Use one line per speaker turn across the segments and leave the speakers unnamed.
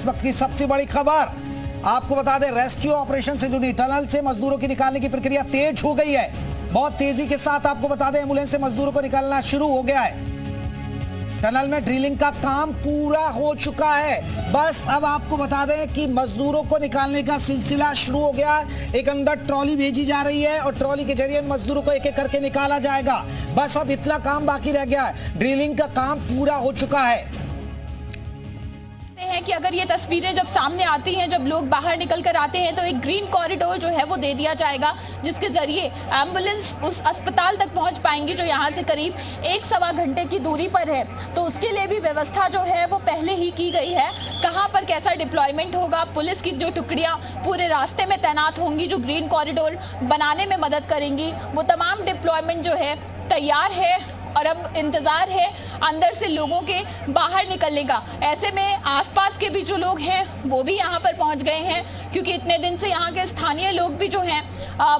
इस वक्त की सबसे बड़ी खबर आपको बता दें, रेस्क्यू ऑपरेशन से जुड़ी टनल से मजदूरों की निकालने की प्रक्रिया तेज हो गई है। बहुत तेजी के साथ आपको बता दें एम्बुलेंस से मजदूरों को निकालना शुरू हो गया है। टनल में ड्रिलिंग का काम पूरा हो चुका है। बस अब आपको बता दें कि मजदूरों को निकालने का सिलसिला शुरू हो गया है। एक अंदर ट्रॉली भेजी जा रही है और ट्रॉली के जरिए मजदूरों को एक एक करके निकाला जाएगा। बस अब इतना काम बाकी रह गया है, ड्रिलिंग का काम पूरा हो चुका है।
हैं कि अगर ये तस्वीरें जब सामने आती हैं, जब लोग बाहर निकल कर आते हैं, तो एक ग्रीन कॉरिडोर जो है वो दे दिया जाएगा, जिसके जरिए एम्बुलेंस उस अस्पताल तक पहुंच पाएंगी जो यहाँ से करीब 1-1.25 घंटे की दूरी पर है। तो उसके लिए भी व्यवस्था जो है वो पहले ही की गई है। कहाँ पर कैसा डिप्लॉयमेंट होगा, पुलिस की जो टुकड़ियाँ पूरे रास्ते में तैनात होंगी जो ग्रीन कॉरिडोर बनाने में मदद करेंगी, वो तमाम डिप्लॉयमेंट जो है तैयार है। और अब इंतजार है अंदर से लोगों के बाहर निकलने का। ऐसे में आसपास के भी जो लोग हैं वो भी यहाँ पर पहुँच गए हैं, क्योंकि इतने दिन से यहाँ के स्थानीय लोग भी जो हैं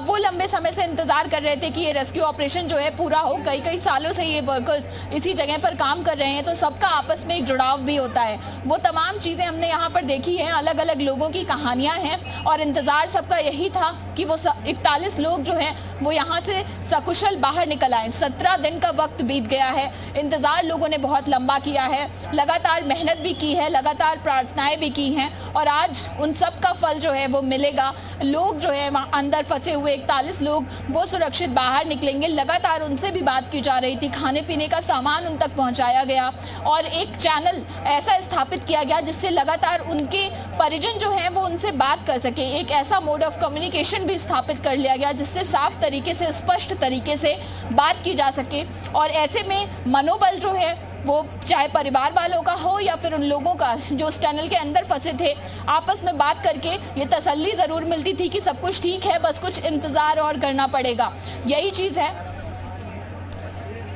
वो लंबे समय से इंतजार कर रहे थे कि ये रेस्क्यू ऑपरेशन जो है पूरा हो। कई सालों से ये वर्कर्स इसी जगह पर काम कर रहे हैं, तो सबका आपस में एक जुड़ाव भी होता है। वो तमाम चीज़ें हमने यहाँ पर देखी हैं, अलग अलग लोगों की कहानियाँ हैं और इंतजार सबका यही था कि वो 41 लोग जो हैं वो यहाँ से सकुशल बाहर निकल आए। 17 दिन का वक्त बीत गया है, इंतजार लोगों ने बहुत लंबा किया है, लगातार मेहनत भी की है, लगातार प्रार्थनाएं भी की हैं और आज उन सब का फल जो है वो मिलेगा। लोग जो है वहाँ अंदर फंसे हुए 41 लोग वो सुरक्षित बाहर निकलेंगे। लगातार उनसे भी बात की जा रही थी, खाने पीने का सामान उन तक पहुँचाया गया और एक चैनल ऐसा स्थापित किया गया जिससे लगातार उनके परिजन जो हैं वो उनसे बात कर सके। एक ऐसा मोड ऑफ कम्युनिकेशन भी स्थापित कर लिया गया जिससे साफ तरीके से, स्पष्ट तरीके से बात की जा सके। और ऐसे में मनोबल जो है वो चाहे परिवार वालों का हो या फिर उन लोगों का जो उस टनल के अंदर फंसे थे, आपस में बात करके ये तसल्ली ज़रूर मिलती थी कि सब कुछ ठीक है, बस कुछ इंतज़ार और करना पड़ेगा। यही चीज़ है।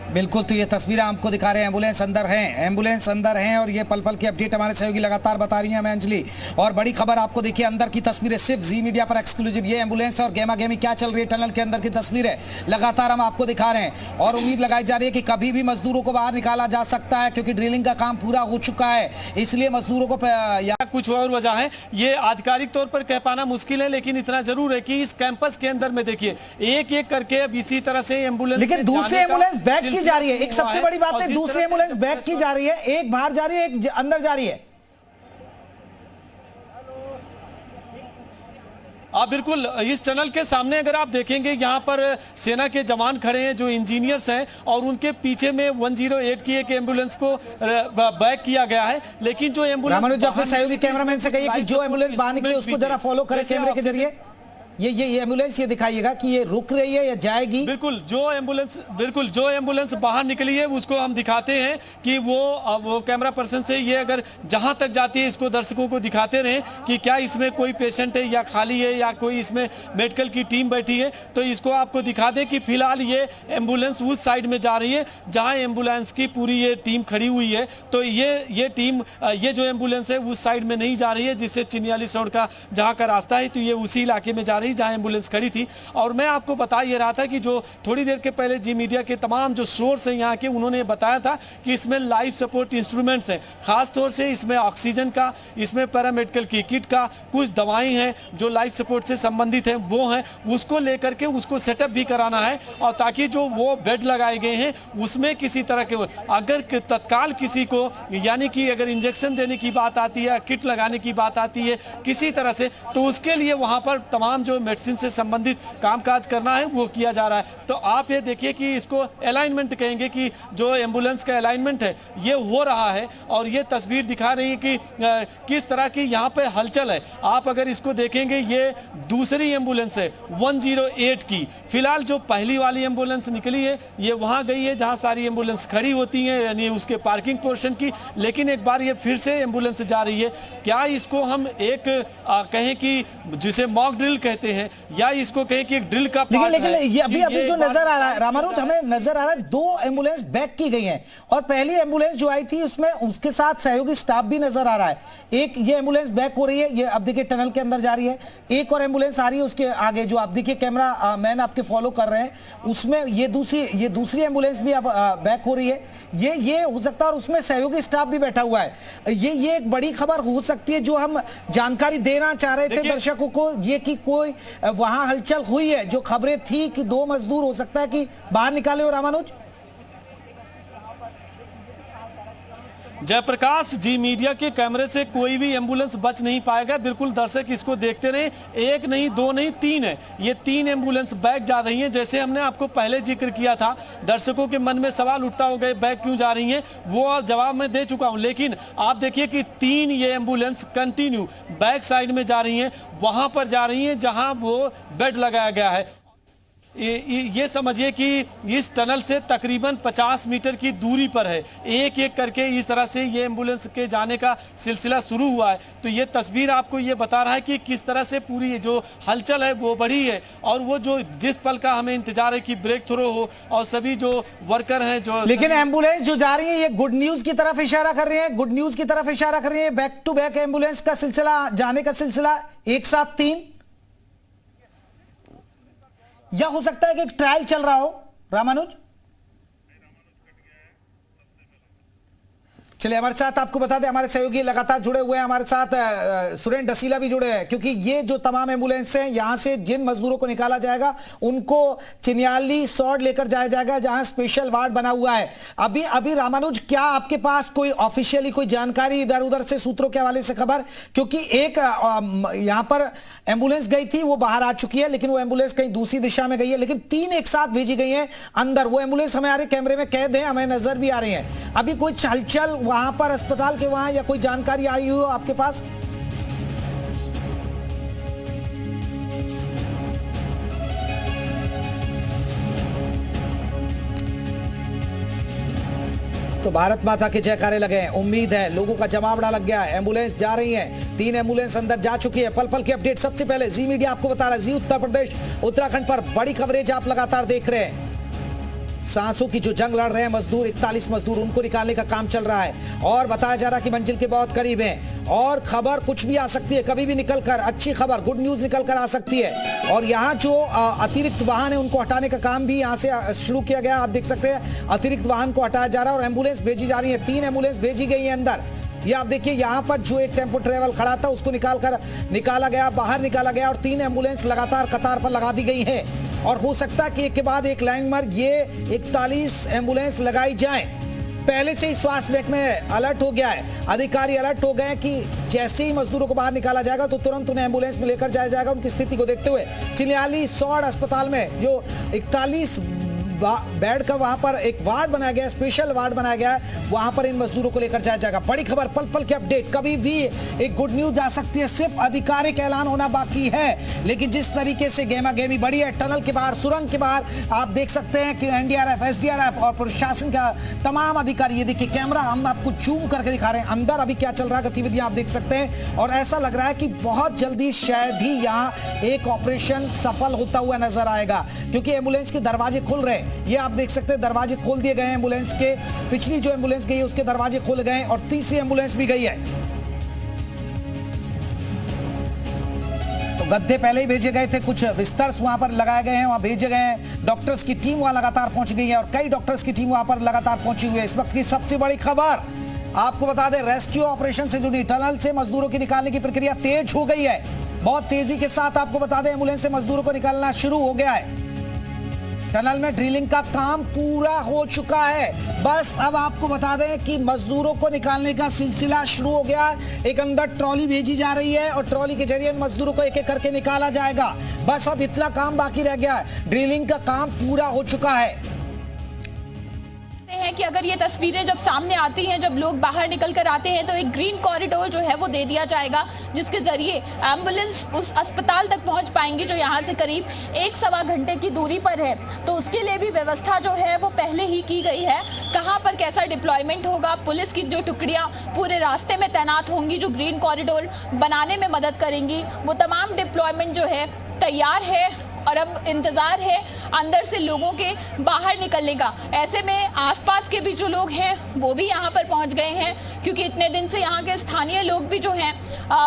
बिल्कुल, तो ये तस्वीरें आपको दिखा रहे हैं, एम्बुलेंस अंदर हैं और ये पल पल की अपडेट हमारे सहयोगी लगातार बता रही हैं हमें अंजलि। और बड़ी खबर आपको देखिए, अंदर की तस्वीरें सिर्फ जी मीडिया पर एक्सक्लूसिव, ये एम्बुलेंस और गेमा गेमी क्या चल रही है टनल के अंदर की तस्वीरें लगातार हम आपको दिखा रहे हैं। और उम्मीद लगाई जा रही है कि कभी भी मजदूरों को बाहर निकाला जा सकता है, क्योंकि ड्रिलिंग का काम पूरा हो चुका है, इसलिए मजदूरों को
कुछ और वजह है, ये आधिकारिक तौर पर कह पाना मुश्किल है, लेकिन इतना जरूर है कि इस कैंपस के अंदर में देखिए एक एक करके अब इसी तरह से एम्बुलेंस,
लेकिन दूसरी एम्बुलेंस बैक की जा रही है। एक सबसे बड़ी बात है, दूसरी एम्बुलेंस बैक की जा रही है, एक बाहर जा रही है, एक अंदर जा रही है।
आप बिल्कुल इस टनल के सामने अगर आप देखेंगे, यहाँ पर सेना के जवान खड़े हैं जो इंजीनियर्स हैं और उनके पीछे में 108 की एक एम्बुलेंस को बैक किया गया है। लेकिन जो एम्बुलेंस,
जो अपने सहयोगी कैमरामैन से कहिए कि जो एम्बुलेंस बाहर निकली उसको जरा फॉलो करें कैमरे के जरिए। ये एम्बुलेंस ये दिखाइएगा कि ये रुक रही है या जाएगी।
बिल्कुल जो एम्बुलेंस बाहर निकली है उसको हम दिखाते हैं कि वो कैमरा पर्सन से ये अगर जहां तक जाती है इसको दर्शकों को दिखाते रहे कि क्या इसमें कोई पेशेंट है या खाली है या कोई इसमें मेडिकल की टीम बैठी है। तो इसको आपको दिखा दें कि फिलहाल ये एम्बुलेंस उस साइड में जा रही है जहां एम्बुलेंस की पूरी ये टीम खड़ी हुई है। तो ये टीम, ये जो एम्बुलेंस है उस साइड में नहीं जा रही है जिससे चिन्यालीस रोड का जहाँ का रास्ता है, तो ये उसी इलाके में जा रही जहां एम्बुलेंस खड़ी थी। और मैं आपको बता ये रहा था कि जो थोड़ी देर के पहले जी मीडिया के तमाम जो सोर्स हैं यहाँ के, उन्होंने बताया था कि इसमें लाइफ सपोर्ट इंस्ट्रूमेंट्स हैं, खास तौर से इसमें ऑक्सीजन का, इसमें पैरामेडिकल की किट का, कुछ दवाएं हैं जो लाइफ सपोर्ट से संबंधित हैं वो हैं, उसको लेकर के उसको सेटअप भी कराना है। और ताकि जो वो बेड लगाए गए हैं उसमें किसी तरह के अगर तत्काल किसी को, यानी कि अगर इंजेक्शन देने की बात आती है, किट लगाने की बात आती है किसी तरह से, तो उसके लिए वहाँ पर तमाम जो मेडिसिन से संबंधित कामकाज करना है वो किया जा रहा है। तो आप ये देखिए कि इसको अलाइनमेंट कहेंगे कि जो एम्बुलेंस का अलाइनमेंट है ये हो रहा है और ये तस्वीर दिखा रही है कि किस तरह की यहाँ पे हलचल है। आप अगर इसको देखेंगे, ये दूसरी एम्बुलेंस है 108 की। फिलहाल जो पहली वाली एम्बुलेंस निकली है ये वहाँ गई है जहाँ सारी एम्बुलेंस खड़ी होती हैं, यानी उसके पार्किंग पोर्शन की। लेकिन एक बार ये फिर से एम्बुलेंस जा रही है। क्या इसको हम एक कहें कि जिसे मॉक ड्रिल कहते जाते हैं, या इसको कहें कि एक ड्रिल का पार्ट
लेकिन
है।
ये अभी जो नजर आ रहा है रामानुज, हमें
है।
नजर आ रहा है 2 एम्बुलेंस बैक की गई हैं और पहली एम्बुलेंस जो आई थी उसमें उसके साथ सहयोगी स्टाफ भी नजर आ रहा है। एक ये एम्बुलेंस बैक हो रही है, ये अब देखिए टनल के अंदर जा रही है, एक और एम्बुलेंस आ रही है उसके आगे, जो आप देखिए कैमरा मैन आपके फॉलो कर रहे हैं, उसमें ये दूसरी एम्बुलेंस भी अब बैक हो रही है। ये हो सकता है और उसमें सहयोगी स्टाफ भी बैठा हुआ है। ये एक बड़ी खबर हो सकती है जो हम जानकारी देना चाह रहे थे दर्शकों को, ये कि कोई वहां हलचल हुई है। जो खबरें थी कि 2 मजदूर हो सकता है कि बाहर निकाले हो रामानुज।
जयप्रकाश जी, मीडिया के कैमरे से कोई भी एम्बुलेंस बच नहीं पाएगा। बिल्कुल दर्शक इसको देखते रहे, 1 नहीं 2 नहीं 3 है, ये 3 एम्बुलेंस बैक जा रही हैं। जैसे हमने आपको पहले जिक्र किया था, दर्शकों के मन में सवाल उठता होगा बैक क्यों जा रही हैं, वो जवाब मैं दे चुका हूं। लेकिन आप देखिए कि 3 ये एम्बुलेंस कंटिन्यू बैक साइड में जा रही हैं, वहां पर जा रही हैं जहां वो बेड लगाया गया है। ये समझिए कि इस टनल से तकरीबन 50 मीटर की दूरी पर है। एक एक करके इस तरह से ये एम्बुलेंस के जाने का सिलसिला शुरू हुआ है। तो ये तस्वीर आपको ये बता रहा है कि किस तरह से पूरी जो हलचल है वो बढ़ी है, और वो जो जिस पल का हमें इंतजार है कि ब्रेक थ्रो हो और सभी जो वर्कर हैं जो,
लेकिन एम्बुलेंस जो जा रही है ये गुड न्यूज की तरफ इशारा कर रही है, गुड न्यूज की तरफ इशारा कर रही है। बैक टू बैक एम्बुलेंस का सिलसिला, जाने का सिलसिला एक साथ 3, या हो सकता है कि एक ट्रायल चल रहा हो रामानुज। चलिए हमारे साथ आपको बता दें, हमारे सहयोगी लगातार जुड़े हुए हैं, हमारे साथ सुरेंद्र डसीला भी जुड़े हैं, क्योंकि ये जो तमाम एम्बुलेंस हैं यहां से जिन मजदूरों को निकाला जाएगा उनको चिन्याली सौड़ लेकर जाया जाएगा जहां स्पेशल वार्ड बना हुआ है। अभी रामानुज, क्या आपके पास कोई ऑफिशियली कोई जानकारी इधर उधर से सूत्रों के हवाले से खबर, क्योंकि एक यहां पर एम्बुलेंस गई थी वो बाहर आ चुकी है, लेकिन वो एम्बुलेंस कहीं दूसरी दिशा में गई है, लेकिन 3 एक साथ भेजी गई हैं अंदर। वो एम्बुलेंस हमारे कैमरे में कैद है, हमें नजर भी आ रही है। अभी कोई हलचल वहां पर अस्पताल के वहां या कोई जानकारी आई हो आपके पास? तो भारत माता के जयकारे लगे हैं, उम्मीद है लोगों का जमावड़ा लग गया है। एम्बुलेंस जा रही है, 3 एम्बुलेंस अंदर जा चुकी है। पल पल की अपडेट सबसे पहले जी मीडिया आपको बता रहा है। जी उत्तर प्रदेश उत्तराखंड पर बड़ी कवरेज आप लगातार देख रहे हैं। सांसों की जो जंग लड़ रहे हैं मजदूर, 41 मजदूर, उनको निकालने का काम चल रहा है और बताया जा रहा है कि मंजिल के बहुत करीब हैं और खबर कुछ भी आ सकती है, कभी भी निकलकर अच्छी खबर, गुड न्यूज निकलकर आ सकती है। और यहाँ जो अतिरिक्त वाहन है उनको हटाने का काम भी यहाँ से शुरू किया गया। आप देख सकते हैं अतिरिक्त वाहन को हटाया जा रहा है और एम्बुलेंस भेजी जा रही है। 3 एम्बुलेंस भेजी गई है अंदर। ये आप देखिए यहाँ पर जो एक टेम्पो ट्रेवल खड़ा था उसको निकाला गया, बाहर निकाला गया और 3 एम्बुलेंस लगातार कतार पर लगा दी गई है। और हो सकता है कि एक के बाद एक लाइन पर ये 41 एम्बुलेंस लगाई जाए। पहले से ही स्वास्थ्य महकमे अलर्ट हो गया है, अधिकारी अलर्ट हो गए कि जैसे ही मजदूरों को बाहर निकाला जाएगा तो तुरंत उन्हें एम्बुलेंस में लेकर जाया जाएगा। उनकी स्थिति को देखते हुए चिन्याली सौड़ अस्पताल में जो 41 बेड का वहां पर एक वार्ड बनाया गया, स्पेशल वार्ड बनाया गया है, वहां पर इन मजदूरों को लेकर जाया जाएगा। बड़ी खबर, पल पल की अपडेट, कभी भी एक गुड न्यूज आ सकती है। सिर्फ आधिकारिक ऐलान होना बाकी है, लेकिन जिस तरीके से गेमा गेमी बढ़ी है टनल के बाहर, सुरंग के बाहर, आप देख सकते हैं कि एनडीआरएफ, एसडीआरएफ और प्रशासन का तमाम अधिकारी, ये देखिए कैमरा हम आपको जूम करके दिखा रहे हैं, अंदर अभी क्या चल रहा है गतिविधियां आप देख सकते हैं। और ऐसा लग रहा है कि बहुत जल्दी शायद ही यहाँ एक ऑपरेशन सफल होता हुआ नजर आएगा, क्योंकि एम्बुलेंस के दरवाजे खुल रहे हैं। ये आप देख सकते हैं दरवाजे खोल दिए गए हैं एम्बुलेंस के। पिछली जो एम्बुलेंस गई है उसके दरवाजे खोल गए हैं और तीसरी एम्बुलेंस भी गई है। तो गद्दे पहले ही भेजे गए थे, कुछ बिस्तर वहां पर लगाए गए हैं, वहां भेजे गए हैं। डॉक्टर्स की टीम वहां लगातार पहुंच गई है और कई डॉक्टर्स की टीम वहां पर लगातार पहुंची हुई है। इस वक्त की सबसे बड़ी खबर आपको बता दें, रेस्क्यू ऑपरेशन से जुड़ी टनल से मजदूरों की निकालने की प्रक्रिया तेज हो गई है। बहुत तेजी के साथ आपको बता दें एम्बुलेंस से मजदूरों को निकालना शुरू हो गया है। टनल में ड्रिलिंग का काम पूरा हो चुका है, बस अब आपको बता दें कि मजदूरों को निकालने का सिलसिला शुरू हो गया है। एक अंदर ट्रॉली भेजी जा रही है और ट्रॉली के जरिए मजदूरों को एक एक करके निकाला जाएगा। बस अब इतना काम बाकी रह गया है, ड्रिलिंग का काम पूरा हो चुका है।
हैं कि अगर ये तस्वीरें जब सामने आती हैं, जब लोग बाहर निकल कर आते हैं, तो एक ग्रीन कॉरिडोर जो है वो दे दिया जाएगा, जिसके जरिए एम्बुलेंस उस अस्पताल तक पहुंच पाएंगी जो यहाँ से करीब 1-1.25 घंटे की दूरी पर है। तो उसके लिए भी व्यवस्था जो है वो पहले ही की गई है। कहाँ पर कैसा डिप्लॉयमेंट होगा, पुलिस की जो टुकड़ियाँ पूरे रास्ते में तैनात होंगी जो ग्रीन कॉरिडोर बनाने में मदद करेंगी, वो तमाम डिप्लॉयमेंट जो है तैयार है और अब इंतजार है अंदर से लोगों के बाहर निकलने का। ऐसे में आसपास के भी जो लोग हैं वो भी यहाँ पर पहुँच गए हैं, क्योंकि इतने दिन से यहाँ के स्थानीय लोग भी जो हैं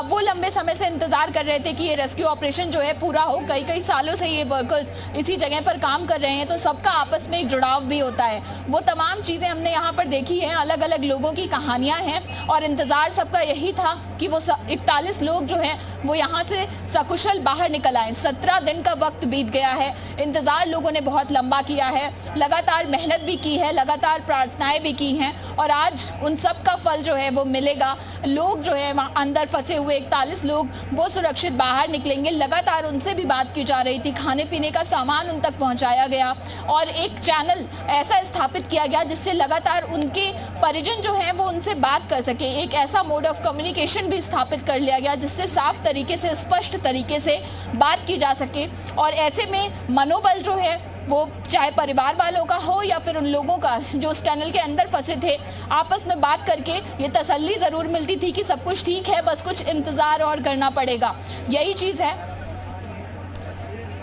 वो लंबे समय से इंतजार कर रहे थे कि ये रेस्क्यू ऑपरेशन जो है पूरा हो। कई सालों से ये वर्कर्स इसी जगह पर काम कर रहे हैं, तो सबका आपस में एक जुड़ाव भी होता है। वो तमाम चीज़ें हमने यहाँ पर देखी हैं, अलग अलग लोगों की कहानियाँ हैं और इंतजार सबका यही था कि वो 41 लोग जो हैं वो यहाँ से सकुशल बाहर निकल आए। 17 दिन का वक्त बीत गया है, इंतजार लोगों ने बहुत लंबा किया है, लगातार मेहनत भी की है, लगातार प्रार्थनाएं भी की हैं और आज उन सब का फल जो है वो मिलेगा। लोग जो है वहाँ अंदर फंसे हुए 41 लोग वो सुरक्षित बाहर निकलेंगे। लगातार उनसे भी बात की जा रही थी, खाने पीने का सामान उन तक पहुँचाया गया और एक चैनल ऐसा स्थापित किया गया जिससे लगातार उनके परिजन जो हैं वो उनसे बात कर सके। एक ऐसा मोड ऑफ कम्युनिकेशन भी स्थापित कर लिया गया जिससे साफ तरीके से, स्पष्ट तरीके से बात की जा सके और ऐसे में मनोबल जो है वो चाहे परिवार वालों का हो या फिर उन लोगों का जो उस टनल के अंदर फंसे थे, आपस में बात करके ये तसल्ली ज़रूर मिलती थी कि सब कुछ ठीक है, बस कुछ इंतज़ार और करना पड़ेगा। यही चीज़ है।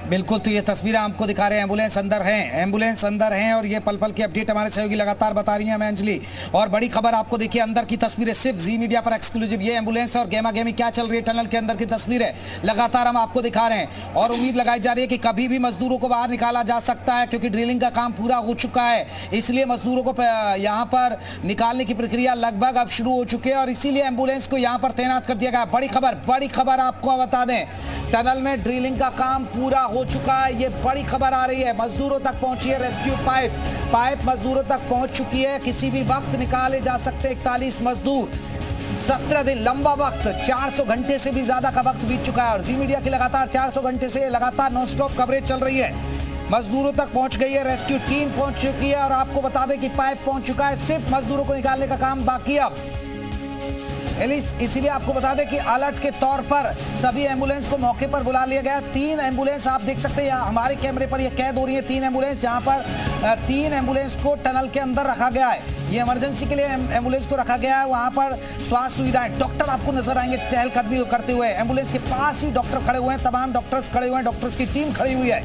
बिल्कुल, तो ये तस्वीरें आपको दिखा रहे हैं, एम्बुलेंस अंदर हैं और ये पल पल की अपडेट हमारे सहयोगी लगातार बता रही हैं हमें अंजलि। और बड़ी खबर आपको देखिए, अंदर की तस्वीरें सिर्फ जी मीडिया पर एक्सक्लूसिव, ये एम्बुलेंस और गेमा गेमी क्या चल रही है टनल के अंदर की तस्वीरें लगातार हम आपको दिखा रहे हैं और उम्मीद लगाई जा रही है कि कभी भी मजदूरों को बाहर निकाला जा सकता है, क्योंकि ड्रिलिंग का काम पूरा हो चुका है, इसलिए मजदूरों को यहाँ पर निकालने की प्रक्रिया लगभग अब शुरू हो चुकी है और इसीलिए एम्बुलेंस को यहाँ पर तैनात कर दिया गया। बड़ी खबर आपको बता दें, टनल में ड्रिलिंग का काम पूरा हो चुका है, ये बड़ी खबर आ रही है। मजदूरों तक पहुंची है रेस्क्यू पाइप मजदूरों तक पहुंच चुकी है, किसी भी वक्त निकाले जा सकते 41 मजदूर। 17 दिन लंबा वक्त, 400 घंटे से भी ज्यादा का वक्त बीत चुका है और जी मीडिया की लगातार 400 घंटे से लगातार नॉनस्टॉप कवरेज चल रही है। मजदूरों तक पहुंच गई है, रेस्क्यू टीम पहुंच चुकी है और आपको बता दें कि पाइप पहुंच चुका है, सिर्फ मजदूरों को निकालने का काम बाकी अब। इसीलिए आपको बता दें कि अलर्ट के तौर पर सभी एम्बुलेंस को मौके पर बुला लिया गया। 3 एम्बुलेंस आप देख सकते हैं, हमारे कैमरे पर ये कैद हो रही है, 3 एम्बुलेंस, जहां पर 3 एम्बुलेंस को टनल के अंदर रखा गया है। ये इमरजेंसी के लिए एम्बुलेंस को रखा गया है। वहां पर स्वास्थ्य सुविधाएं, डॉक्टर आपको नजर आएंगे चहलकदमी करते हुए। एम्बुलेंस के पास ही डॉक्टर खड़े हुए हैं, तमाम डॉक्टर्स खड़े हुए हैं, डॉक्टर्स की टीम खड़ी हुई है।